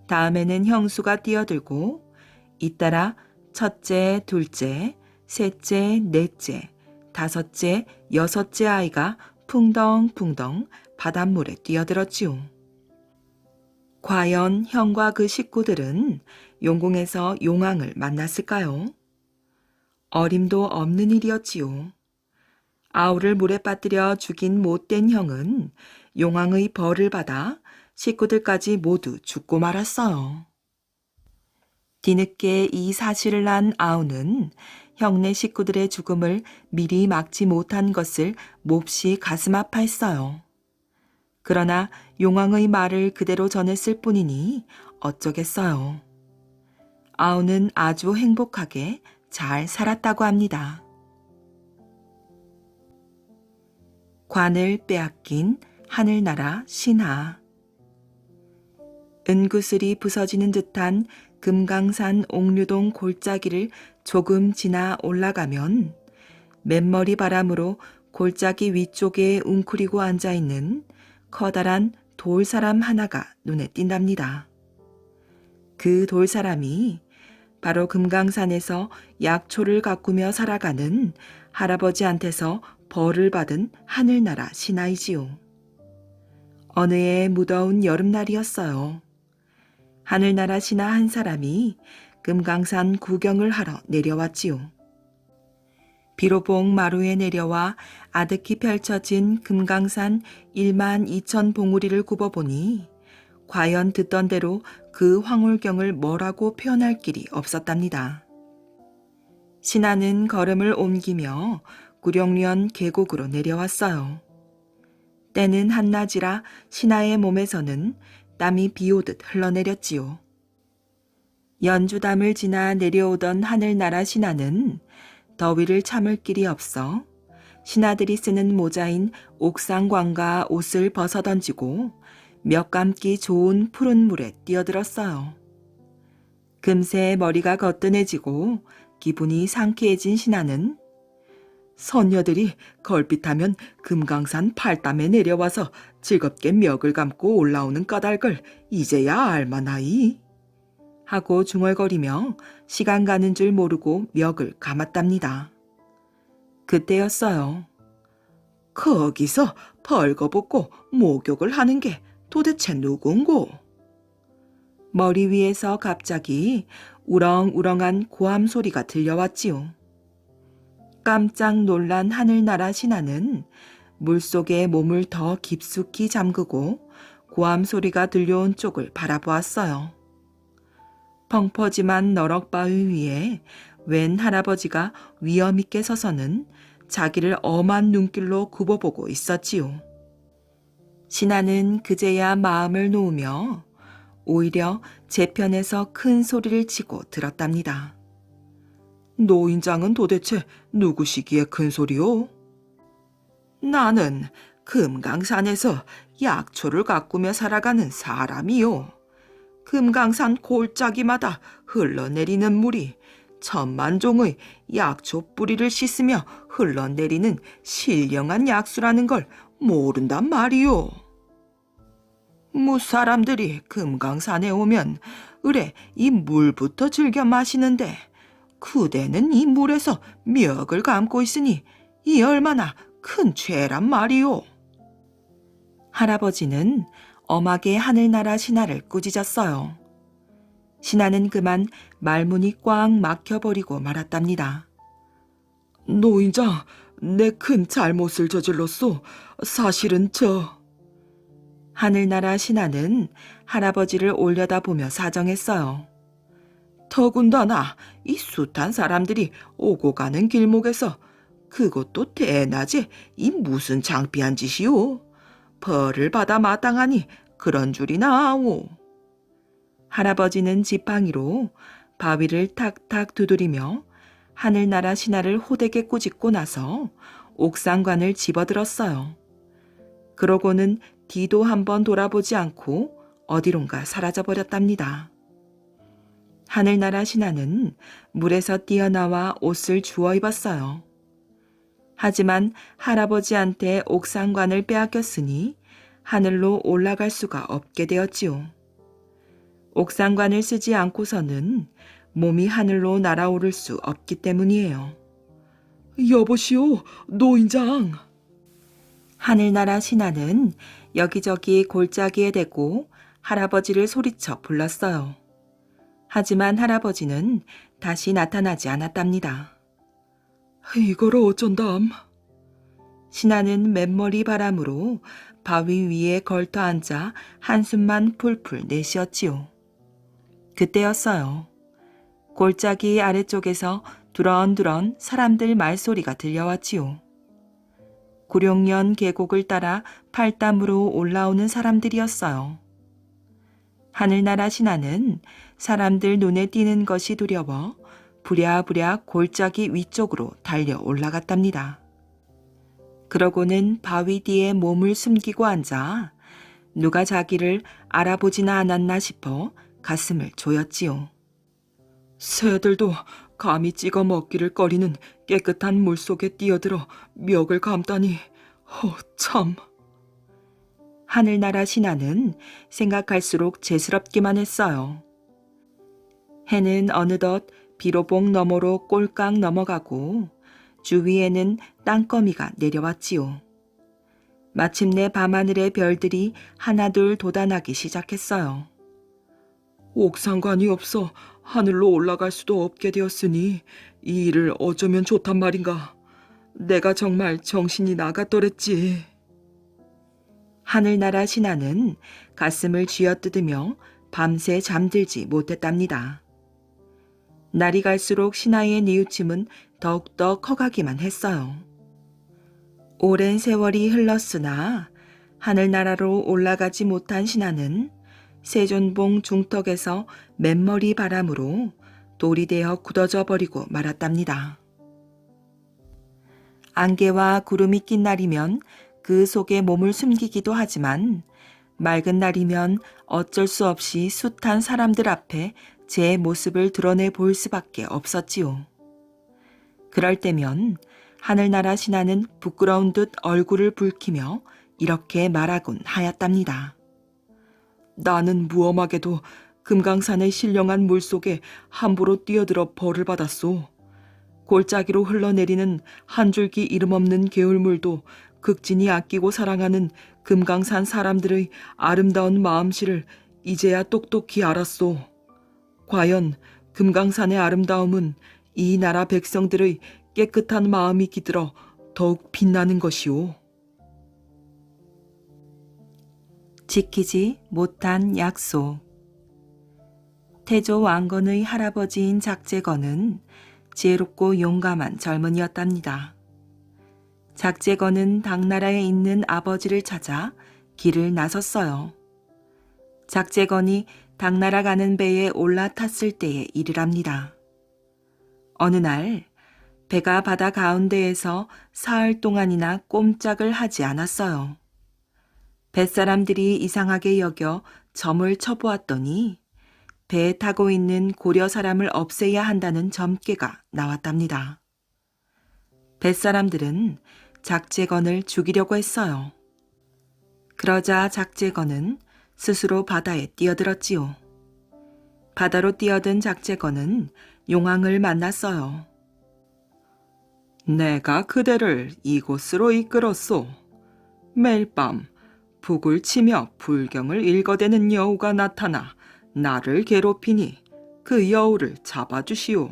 다음에는 형수가 뛰어들고 잇따라 첫째, 둘째, 셋째, 넷째, 다섯째, 여섯째 아이가 풍덩풍덩 바닷물에 뛰어들었지요. 과연 형과 그 식구들은 용궁에서 용왕을 만났을까요? 어림도 없는 일이었지요. 아우를 물에 빠뜨려 죽인 못된 형은 용왕의 벌을 받아 식구들까지 모두 죽고 말았어요. 뒤늦게 이 사실을 안 아우는 형네 식구들의 죽음을 미리 막지 못한 것을 몹시 가슴 아파했어요. 그러나 용왕의 말을 그대로 전했을 뿐이니 어쩌겠어요. 아우는 아주 행복하게 잘 살았다고 합니다. 관을 빼앗긴 하늘나라 신하. 은구슬이 부서지는 듯한 금강산 옥류동 골짜기를 조금 지나 올라가면 맨머리 바람으로 골짜기 위쪽에 웅크리고 앉아있는 커다란 돌사람 하나가 눈에 띈답니다. 그 돌사람이 바로 금강산에서 약초를 가꾸며 살아가는 할아버지한테서 벌을 받은 하늘나라 신하이지요. 어느 해 무더운 여름날이었어요. 하늘나라 신하 한 사람이 금강산 구경을 하러 내려왔지요. 비로봉 마루에 내려와 아득히 펼쳐진 금강산 12,000 봉우리를 굽어보니 과연 듣던 대로 그 황홀경을 뭐라고 표현할 길이 없었답니다. 신하는 걸음을 옮기며 구령련 계곡으로 내려왔어요. 때는 한낮이라 신하의 몸에서는 땀이 비오듯 흘러내렸지요. 연주담을 지나 내려오던 하늘나라 신하는 더위를 참을 길이 없어 신하들이 쓰는 모자인 옥상광과 옷을 벗어던지고 몇 감기 좋은 푸른 물에 뛰어들었어요. 금세 머리가 거뜬해지고 기분이 상쾌해진 신하는 선녀들이 걸핏하면 금강산 팔담에 내려와서 즐겁게 멱을 감고 올라오는 까닭을 이제야 알마나이 하고 중얼거리며 시간 가는 줄 모르고 멱을 감았답니다. 그때였어요. 거기서 벌거벗고 목욕을 하는 게 도대체 누군고? 머리 위에서 갑자기 우렁우렁한 고함 소리가 들려왔지요. 깜짝 놀란 하늘나라 신하는 물속에 몸을 더 깊숙이 잠그고 고함 소리가 들려온 쪽을 바라보았어요. 펑퍼짐한 너럭바위 위에 웬 할아버지가 위엄있게 서서는 자기를 엄한 눈길로 굽어보고 있었지요. 신하는 그제야 마음을 놓으며 오히려 제 편에서 큰 소리를 치고 들었답니다. 노인장은 도대체 누구시기에 큰 소리요? 나는 금강산에서 약초를 가꾸며 살아가는 사람이요. 금강산 골짜기마다 흘러내리는 물이 천만종의 약초 뿌리를 씻으며 흘러내리는 신령한 약수라는 걸 모른단 말이오. 무사람들이 금강산에 오면 으레 이 물부터 즐겨 마시는데 그대는 이 물에서 멱을 감고 있으니 이 얼마나 큰 죄란 말이오. 할아버지는 엄하게 하늘나라 신하를 꾸짖었어요. 신하는 그만 말문이 꽉 막혀버리고 말았답니다. 노인장, 내 큰 잘못을 저질렀소. 사실은 하늘나라 신하는 할아버지를 올려다보며 사정했어요. 더군다나 이 숱한 사람들이 오고 가는 길목에서 그것도 대낮에 이 무슨 창피한 짓이오. 벌을 받아 마땅하니 그런 줄이나 아오. 할아버지는 지팡이로 바위를 탁탁 두드리며 하늘나라 신하를 호되게 꾸짖고 나서 옥상관을 집어들었어요. 그러고는 뒤도 한번 돌아보지 않고 어디론가 사라져버렸답니다. 하늘나라 신하는 물에서 뛰어나와 옷을 주워 입었어요. 하지만 할아버지한테 옥상관을 빼앗겼으니 하늘로 올라갈 수가 없게 되었지요. 옥상관을 쓰지 않고서는 몸이 하늘로 날아오를 수 없기 때문이에요. 여보시오, 노인장. 하늘나라 신하는 여기저기 골짜기에 대고 할아버지를 소리쳐 불렀어요. 하지만 할아버지는 다시 나타나지 않았답니다. 이걸 어쩐담? 신하는 맨머리 바람으로 바위 위에 걸터 앉아 한숨만 풀풀 내쉬었지요. 그때였어요. 골짜기 아래쪽에서 두런두런 사람들 말소리가 들려왔지요. 구룡연 계곡을 따라 팔담으로 올라오는 사람들이었어요. 하늘나라 신하는 사람들 눈에 띄는 것이 두려워 부랴부랴 골짜기 위쪽으로 달려 올라갔답니다. 그러고는 바위 뒤에 몸을 숨기고 앉아 누가 자기를 알아보지나 않았나 싶어 가슴을 조였지요. 새들도 감히 찍어 먹기를 꺼리는 깨끗한 물속에 뛰어들어 멱을 감다니, 참. 하늘나라 신하는 생각할수록 죄스럽기만 했어요. 해는 어느덧 비로봉 너머로 꼴깍 넘어가고 주위에는 땅거미가 내려왔지요. 마침내 밤하늘의 별들이 하나둘 돋아나기 시작했어요. 옥상관이 없어 하늘로 올라갈 수도 없게 되었으니 이 일을 어쩌면 좋단 말인가. 내가 정말 정신이 나갔더랬지. 하늘나라 신하는 가슴을 쥐어뜯으며 밤새 잠들지 못했답니다. 날이 갈수록 신하의 뉘우침은 더욱더 커가기만 했어요. 오랜 세월이 흘렀으나 하늘나라로 올라가지 못한 신하는 세존봉 중턱에서 맨머리 바람으로 돌이 되어 굳어져 버리고 말았답니다. 안개와 구름이 낀 날이면 그 속에 몸을 숨기기도 하지만 맑은 날이면 어쩔 수 없이 숱한 사람들 앞에 제 모습을 드러내 볼 수밖에 없었지요. 그럴 때면 하늘나라 신하는 부끄러운 듯 얼굴을 붉히며 이렇게 말하곤 하였답니다. 나는 무엄하게도 금강산의 신령한 물속에 함부로 뛰어들어 벌을 받았소. 골짜기로 흘러내리는 한 줄기 이름 없는 개울물도 극진히 아끼고 사랑하는 금강산 사람들의 아름다운 마음씨를 이제야 똑똑히 알았소. 과연 금강산의 아름다움은 이 나라 백성들의 깨끗한 마음이 깃들어 더욱 빛나는 것이오. 지키지 못한 약속. 태조 왕건의 할아버지인 작재건은 지혜롭고 용감한 젊은이였답니다. 작재건은 당나라에 있는 아버지를 찾아 길을 나섰어요. 작재건이 당나라 가는 배에 올라탔을 때의 일이랍니다. 어느 날 배가 바다 가운데에서 사흘 동안이나 꼼짝을 하지 않았어요. 뱃사람들이 이상하게 여겨 점을 쳐보았더니 배에 타고 있는 고려 사람을 없애야 한다는 점괘가 나왔답니다. 뱃사람들은 작제건을 죽이려고 했어요. 그러자 작제건은 스스로 바다에 뛰어들었지요. 바다로 뛰어든 작제건은 용왕을 만났어요. 내가 그대를 이곳으로 이끌었소. 매일 밤 북을 치며 불경을 읽어대는 여우가 나타나 나를 괴롭히니 그 여우를 잡아주시오.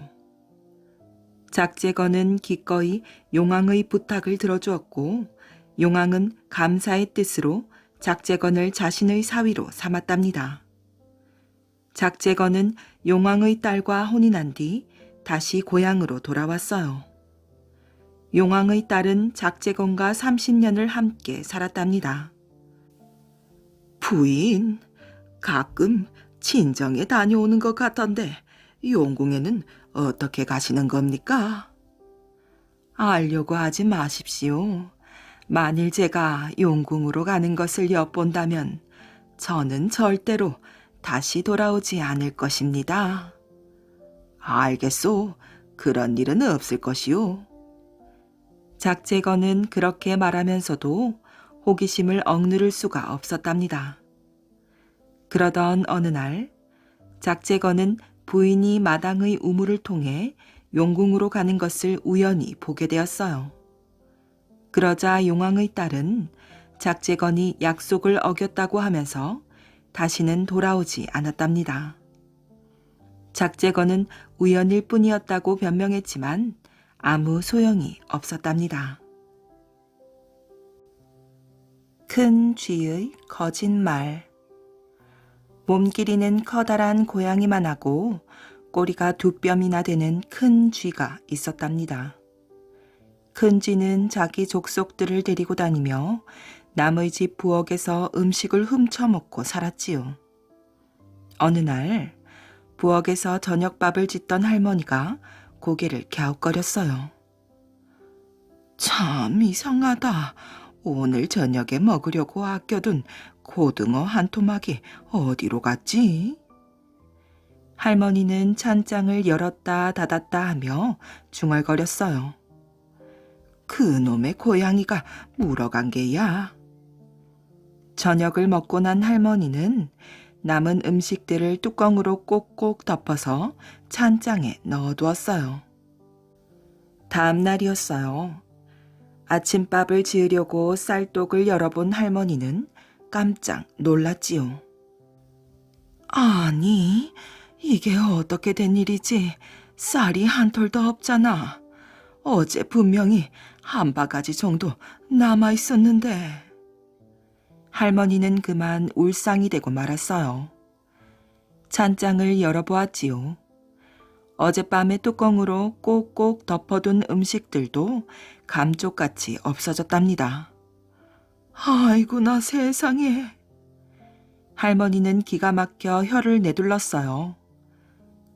작제건은 기꺼이 용왕의 부탁을 들어주었고 용왕은 감사의 뜻으로 작제건을 자신의 사위로 삼았답니다. 작제건은 용왕의 딸과 혼인한 뒤 다시 고향으로 돌아왔어요. 용왕의 딸은 작제건과 30년을 함께 살았답니다. 부인, 가끔 친정에 다녀오는 것 같던데 용궁에는 어떻게 가시는 겁니까? 알려고 하지 마십시오. 만일 제가 용궁으로 가는 것을 엿본다면 저는 절대로 다시 돌아오지 않을 것입니다. 알겠소. 그런 일은 없을 것이오. 작제건은 그렇게 말하면서도 호기심을 억누를 수가 없었답니다. 그러던 어느 날 작제건은 부인이 마당의 우물을 통해 용궁으로 가는 것을 우연히 보게 되었어요. 그러자 용왕의 딸은 작제건이 약속을 어겼다고 하면서 다시는 돌아오지 않았답니다. 작제건은 우연일 뿐이었다고 변명했지만 아무 소용이 없었답니다. 큰 쥐의 거짓말. 몸길이는 커다란 고양이만 하고 꼬리가 2뼘이나 되는 큰 쥐가 있었답니다. 큰 쥐는 자기 족속들을 데리고 다니며 남의 집 부엌에서 음식을 훔쳐먹고 살았지요. 어느 날 부엌에서 저녁밥을 짓던 할머니가 고개를 갸웃거렸어요. 참 이상하다. 오늘 저녁에 먹으려고 아껴둔 고등어 한 토막이 어디로 갔지? 할머니는 찬장을 열었다 닫았다 하며 중얼거렸어요. 그놈의 고양이가 물어간 게야. 저녁을 먹고 난 할머니는 남은 음식들을 뚜껑으로 꼭꼭 덮어서 찬장에 넣어두었어요. 다음 날이었어요. 아침밥을 지으려고 쌀독을 열어본 할머니는 깜짝 놀랐지요. 아니, 이게 어떻게 된 일이지? 쌀이 한 톨도 없잖아. 어제 분명히 한 바가지 정도 남아있었는데. 할머니는 그만 울상이 되고 말았어요. 찬장을 열어보았지요. 어젯밤에 뚜껑으로 꼭꼭 덮어둔 음식들도 감쪽같이 없어졌답니다. 아이고나 세상에. 할머니는 기가 막혀 혀를 내둘렀어요.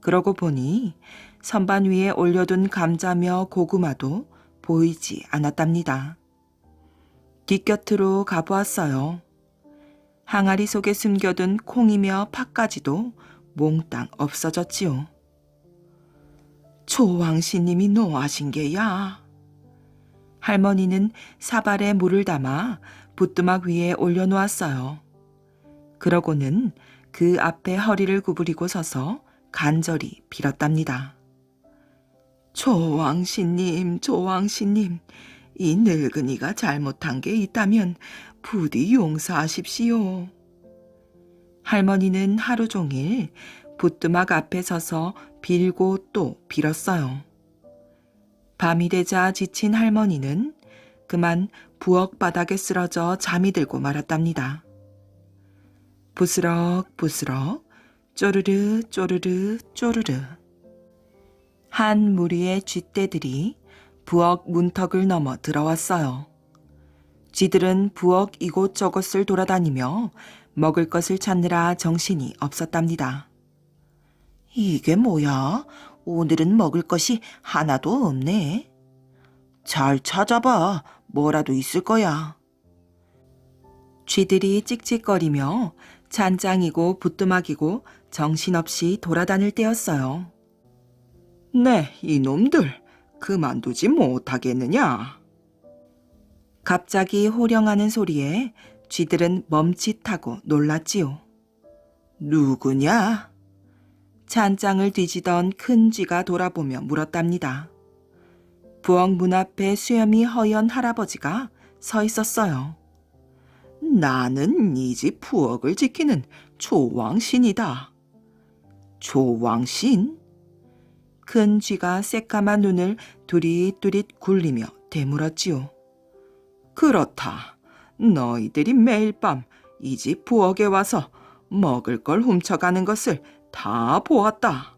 그러고 보니 선반 위에 올려둔 감자며 고구마도 보이지 않았답니다. 뒷곁으로 가보았어요. 항아리 속에 숨겨둔 콩이며 팥까지도 몽땅 없어졌지요. 조왕씨님이 노하신 게야. 할머니는 사발에 물을 담아 부뚜막 위에 올려놓았어요. 그러고는 그 앞에 허리를 구부리고 서서 간절히 빌었답니다. 조왕씨님, 조왕씨님, 이 늙은이가 잘못한 게 있다면 부디 용서하십시오. 할머니는 하루 종일 부뚜막 앞에 서서 빌고 또 빌었어요. 밤이 되자 지친 할머니는 그만 부엌 바닥에 쓰러져 잠이 들고 말았답니다. 부스럭 부스럭 쪼르르 쪼르르 쪼르르. 한 무리의 쥐떼들이 부엌 문턱을 넘어 들어왔어요. 쥐들은 부엌 이곳저곳을 돌아다니며 먹을 것을 찾느라 정신이 없었답니다. 이게 뭐야? 오늘은 먹을 것이 하나도 없네. 잘 찾아봐. 뭐라도 있을 거야. 쥐들이 찍찍거리며 찬장이고 부뚜막이고 정신없이 돌아다닐 때였어요. 네, 이놈들 그만두지 못하겠느냐? 갑자기 호령하는 소리에 쥐들은 멈칫하고 놀랐지요. 누구냐? 찬장을 뒤지던 큰 쥐가 돌아보며 물었답니다. 부엌 문 앞에 수염이 허연 할아버지가 서 있었어요. 나는 이 집 부엌을 지키는 조왕신이다. 조왕신? 큰 쥐가 새까만 눈을 두릿두릿 굴리며 되물었지요. 그렇다. 너희들이 매일 밤 이 집 부엌에 와서 먹을 걸 훔쳐가는 것을 다 보았다.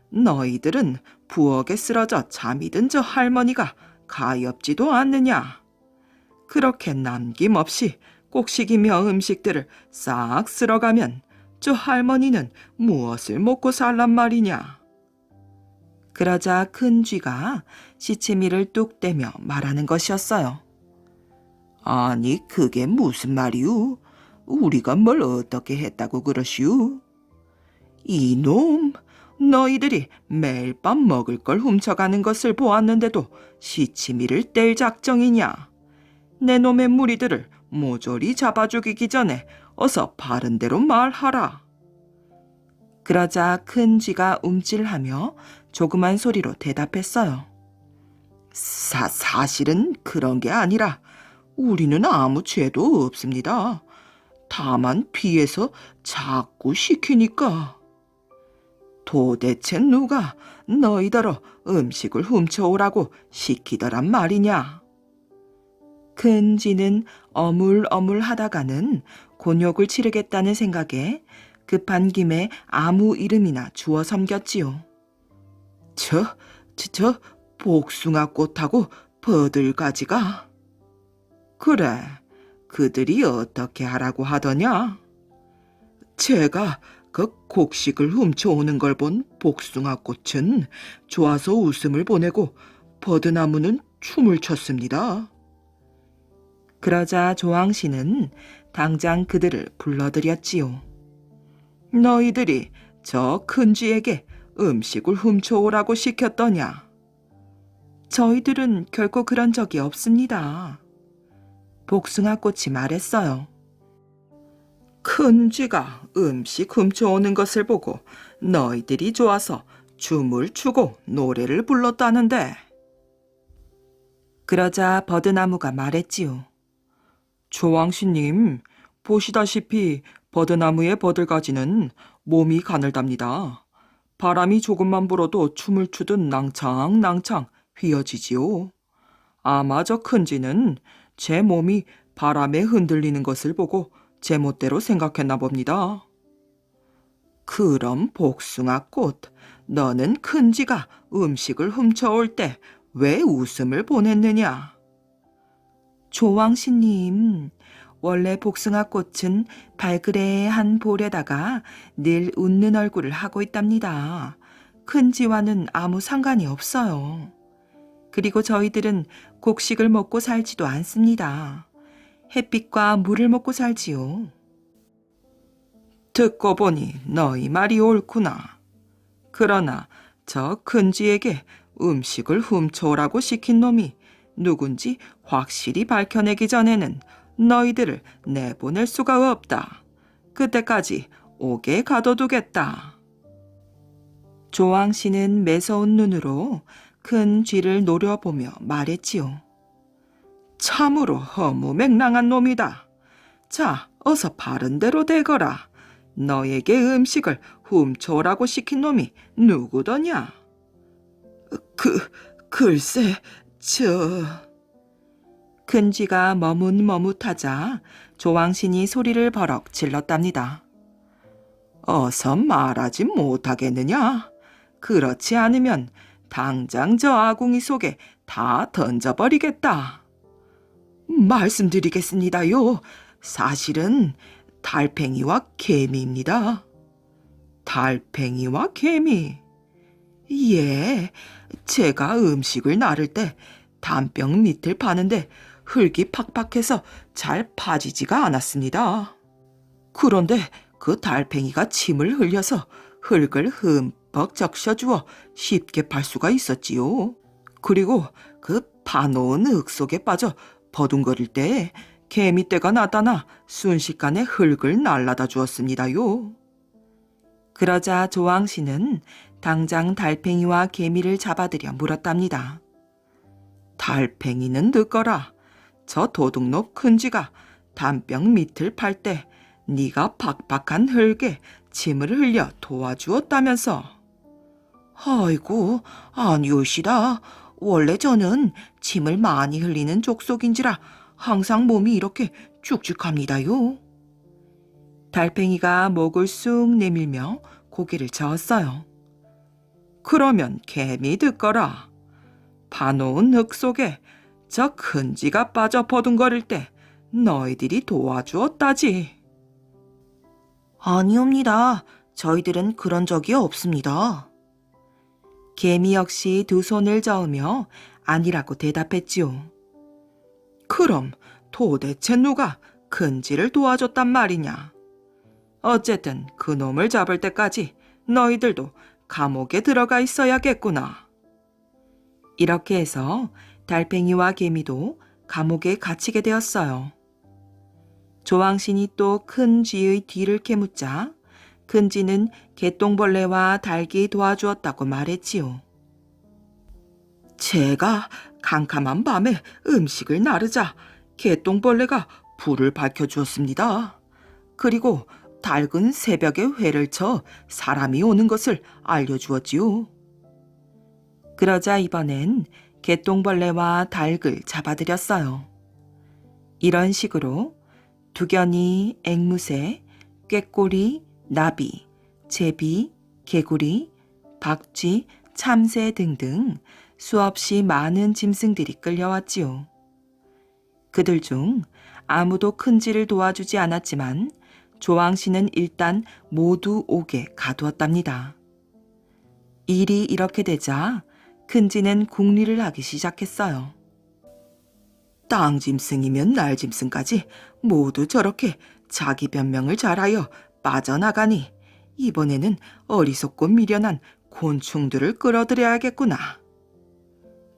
너희들은 부엌에 쓰러져 잠이 든 저 할머니가 가엾지도 않느냐. 그렇게 남김없이 곡식이며 음식들을 싹 쓸어가면 저 할머니는 무엇을 먹고 살란 말이냐. 그러자 큰 쥐가 시치미를 뚝 떼며 말하는 것이었어요. 아니 그게 무슨 말이오? 우리가 뭘 어떻게 했다고 그러시오? 이놈, 너희들이 매일 밤 먹을 걸 훔쳐가는 것을 보았는데도 시치미를 뗄 작정이냐? 내 놈의 무리들을 모조리 잡아 죽이기 전에 어서 바른 대로 말하라. 그러자 큰 쥐가 움찔하며 조그만 소리로 대답했어요. 사실은 그런 게 아니라 우리는 아무 죄도 없습니다. 다만 피해서 자꾸 시키니까. 도대체 누가 너희더러 음식을 훔쳐오라고 시키더란 말이냐? 큰 쥐는 어물어물 하다가는 곤욕을 치르겠다는 생각에 급한 김에 아무 이름이나 주워 섬겼지요. 저 복숭아꽃하고 버들가지가? 그래, 그들이 어떻게 하라고 하더냐? 제가 그 곡식을 훔쳐오는 걸 본 복숭아꽃은 좋아서 웃음을 보내고 버드나무는 춤을 췄습니다. 그러자 조왕씨는 당장 그들을 불러들였지요. 너희들이 저 큰 쥐에게 음식을 훔쳐오라고 시켰더냐? 저희들은 결코 그런 적이 없습니다. 복숭아꽃이 말했어요. 큰 쥐가 음식 훔쳐오는 것을 보고 너희들이 좋아서 춤을 추고 노래를 불렀다는데. 그러자 버드나무가 말했지요. 조왕씨님, 보시다시피 버드나무의 버들가지는 몸이 가늘답니다. 바람이 조금만 불어도 춤을 추듯 낭창낭창 휘어지지요. 아마 저 큰 쥐는 제 몸이 바람에 흔들리는 것을 보고 제멋대로 생각했나 봅니다. 그럼 복숭아꽃, 너는 큰 쥐가 음식을 훔쳐올 때 왜 웃음을 보냈느냐? 조왕씨님, 원래 복숭아꽃은 발그레한 볼에다가 늘 웃는 얼굴을 하고 있답니다. 큰 쥐와는 아무 상관이 없어요. 그리고 저희들은 곡식을 먹고 살지도 않습니다. 햇빛과 물을 먹고 살지요. 듣고 보니 너희 말이 옳구나. 그러나 저 큰 쥐에게 음식을 훔쳐오라고 시킨 놈이 누군지 확실히 밝혀내기 전에는 너희들을 내보낼 수가 없다. 그때까지 옥에 가둬두겠다. 조왕씨는 매서운 눈으로 큰 쥐를 노려보며 말했지요. 참으로 허무맹랑한 놈이다. 자, 어서 바른 대로 되거라. 너에게 음식을 훔쳐오라고 시킨 놈이 누구더냐? 글쎄, 큰 쥐가 머뭇머뭇하자 조왕신이 소리를 버럭 질렀답니다. 어서 말하지 못하겠느냐? 그렇지 않으면 당장 저 아궁이 속에 다 던져버리겠다. 말씀드리겠습니다요. 사실은 달팽이와 개미입니다. 달팽이와 개미? 예, 제가 음식을 나를 때 담병 밑을 파는데 흙이 팍팍해서 잘 파지지가 않았습니다. 그런데 그 달팽이가 침을 흘려서 흙을 흠뻑 적셔주어 쉽게 팔 수가 있었지요. 그리고 그 파놓은 흙 속에 빠져 버둥거릴 때 개미떼가 나타나 순식간에 흙을 날라다 주었습니다요. 그러자 조왕씨는 당장 달팽이와 개미를 잡아들여 물었답니다. 달팽이는 듣거라. 저 도둑놈 큰쥐가 담벼 밑을 팔 때 네가 팍팍한 흙에 침을 흘려 도와주었다면서. 아이고, 아니오시다. 원래 저는 침을 많이 흘리는 족속인지라 항상 몸이 이렇게 축축합니다요. 달팽이가 목을 쑥 내밀며 고개를 저었어요. 그러면 개미 듣거라. 파놓은 흙 속에 저 큰쥐가 빠져 버둥거릴 때 너희들이 도와주었다지. 아니옵니다. 저희들은 그런 적이 없습니다. 개미 역시 두 손을 저으며 아니라고 대답했지요. 그럼 도대체 누가 큰쥐를 도와줬단 말이냐? 어쨌든 그 놈을 잡을 때까지 너희들도 감옥에 들어가 있어야겠구나. 이렇게 해서 달팽이와 개미도 감옥에 갇히게 되었어요. 조왕신이 또 큰 쥐의 뒤를 캐묻자 큰 쥐는 개똥벌레와 닭이 도와주었다고 말했지요. 제가 캄캄한 밤에 음식을 나르자 개똥벌레가 불을 밝혀주었습니다. 그리고 닭은 새벽에 회를 쳐 사람이 오는 것을 알려주었지요. 그러자 이번엔 개똥벌레와 닭을 잡아들였어요. 이런 식으로 두견이, 앵무새, 꾀꼬리, 나비, 제비, 개구리, 박쥐, 참새 등등 수없이 많은 짐승들이 끌려왔지요. 그들 중 아무도 큰쥐를 도와주지 않았지만 조왕씨는 일단 모두 옥에 가두었답니다. 일이 이렇게 되자 큰쥐는 궁리를 하기 시작했어요. 땅짐승이면 날짐승까지 모두 저렇게 자기 변명을 잘하여 빠져나가니 이번에는 어리석고 미련한 곤충들을 끌어들여야겠구나.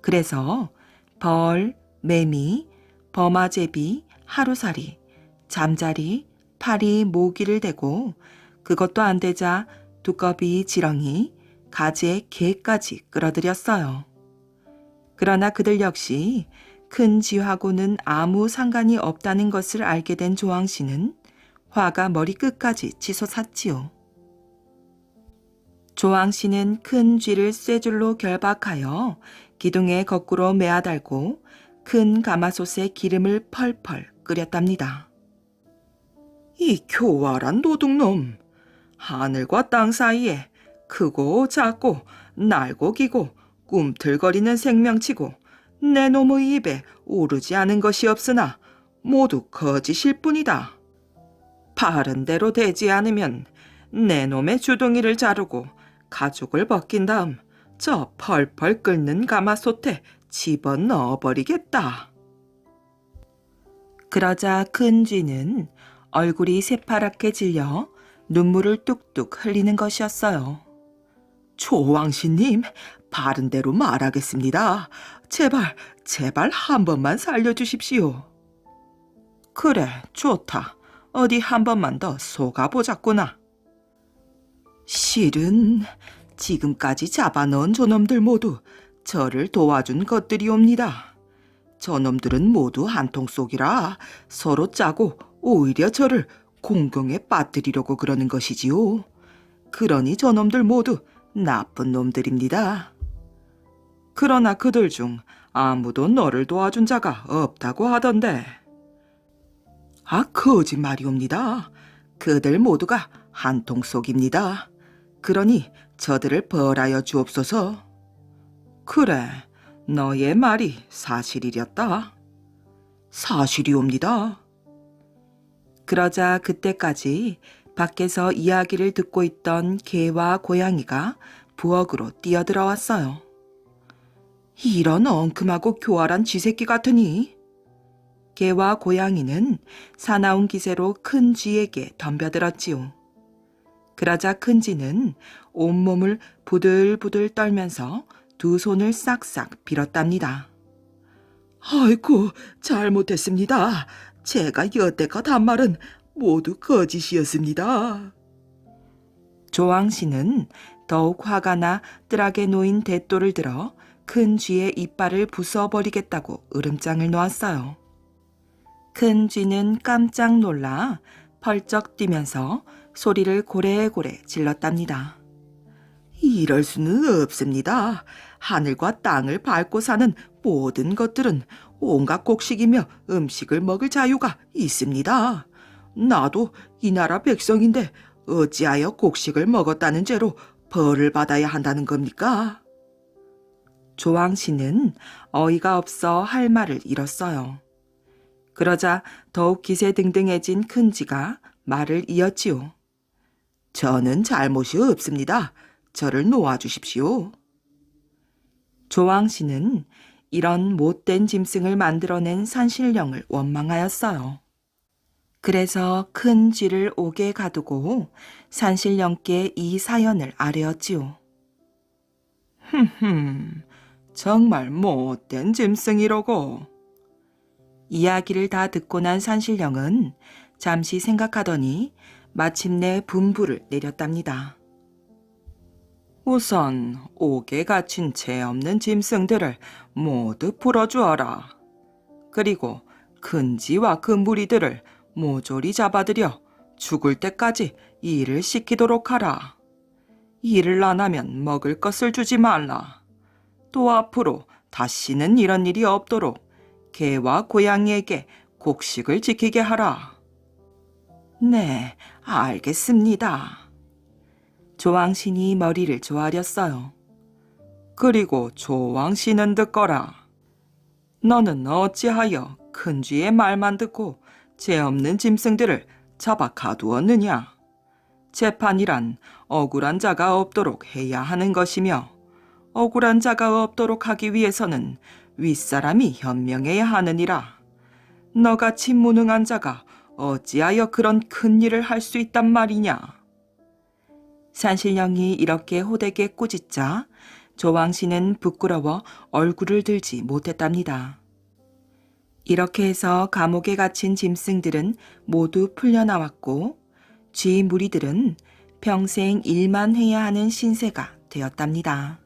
그래서 벌, 매미, 버마제비, 하루살이, 잠자리, 파리, 모기를 대고 그것도 안 되자 두꺼비, 지렁이, 가재, 개까지 끌어들였어요. 그러나 그들 역시 큰 쥐하고는 아무 상관이 없다는 것을 알게 된 조왕씨는 화가 머리끝까지 치솟았지요. 조왕씨는 큰 쥐를 쇠줄로 결박하여 기둥에 거꾸로 매어달고 큰 가마솥에 기름을 펄펄 끓였답니다. 이 교활한 도둑놈! 하늘과 땅 사이에 크고 작고 날고 기고 꿈틀거리는 생명치고 내 놈의 입에 오르지 않은 것이 없으나 모두 거짓일 뿐이다. 바른 대로 되지 않으면 내 놈의 주둥이를 자르고 가죽을 벗긴 다음 저 펄펄 끓는 가마솥에 집어넣어버리겠다. 그러자 큰 쥐는 얼굴이 새파랗게 질려 눈물을 뚝뚝 흘리는 것이었어요. 조왕씨님, 바른 대로 말하겠습니다. 제발 한 번만 살려주십시오. 그래, 좋다. 어디 한 번만 더 속아보자꾸나. 실은 지금까지 잡아넣은 저놈들 모두 저를 도와준 것들이옵니다. 저놈들은 모두 한통 속이라 서로 짜고 오히려 저를 공경에 빠뜨리려고 그러는 것이지요. 그러니 저놈들 모두 나쁜 놈들입니다. 그러나 그들 중 아무도 너를 도와준 자가 없다고 하던데. 거짓말이옵니다. 그들 모두가 한통 속입니다. 그러니 저들을 벌하여 주옵소서. 그래, 너의 말이 사실이렸다. 사실이옵니다. 그러자 그때까지 밖에서 이야기를 듣고 있던 개와 고양이가 부엌으로 뛰어들어왔어요. 이런 엉큼하고 교활한 쥐새끼 같으니. 개와 고양이는 사나운 기세로 큰 쥐에게 덤벼들었지요. 그러자 큰쥐는 온몸을 부들부들 떨면서 두 손을 싹싹 빌었답니다. 아이고, 잘못했습니다. 제가 여태껏 한 말은 모두 거짓이었습니다. 조왕씨는 더욱 화가 나 뜰하게 놓인 대돌을 들어 큰 쥐의 이빨을 부숴버리겠다고 으름장을 놓았어요. 큰 쥐는 깜짝 놀라 펄쩍 뛰면서 소리를 고래고래 질렀답니다. 이럴 수는 없습니다. 하늘과 땅을 밟고 사는 모든 것들은 온갖 곡식이며 음식을 먹을 자유가 있습니다. 나도 이 나라 백성인데 어찌하여 곡식을 먹었다는 죄로 벌을 받아야 한다는 겁니까? 조왕씨는 어이가 없어 할 말을 잃었어요. 그러자 더욱 기세등등해진 큰쥐가 말을 이었지요. 저는 잘못이 없습니다. 저를 놓아주십시오. 조왕씨는 이런 못된 짐승을 만들어낸 산신령을 원망하였어요. 그래서 큰 쥐를 옥에 가두고 산신령께 이 사연을 아뢰었지요. 정말 못된 짐승이로고. 이야기를 다 듣고 난 산신령은 잠시 생각하더니 마침내 분부를 내렸답니다. 우선 옥에 갇힌 죄 없는 짐승들을 모두 풀어주어라. 그리고 큰쥐와 그 무리들을 모조리 잡아들여 죽을 때까지 일을 시키도록 하라. 일을 안 하면 먹을 것을 주지 말라. 또 앞으로 다시는 이런 일이 없도록 개와 고양이에게 곡식을 지키게 하라. 네, 알겠습니다. 조왕신이 머리를 조아렸어요. 그리고 조왕신은 듣거라. 너는 어찌하여 큰 쥐의 말만 듣고 죄 없는 짐승들을 잡아 가두었느냐? 재판이란 억울한 자가 없도록 해야 하는 것이며 억울한 자가 없도록 하기 위해서는 윗사람이 현명해야 하느니라. 너같이 무능한 자가 어찌하여 그런 큰 일을 할 수 있단 말이냐? 산신령이 이렇게 호되게 꾸짖자 조왕씨는 부끄러워 얼굴을 들지 못했답니다. 이렇게 해서 감옥에 갇힌 짐승들은 모두 풀려나왔고 쥐 무리들은 평생 일만 해야 하는 신세가 되었답니다.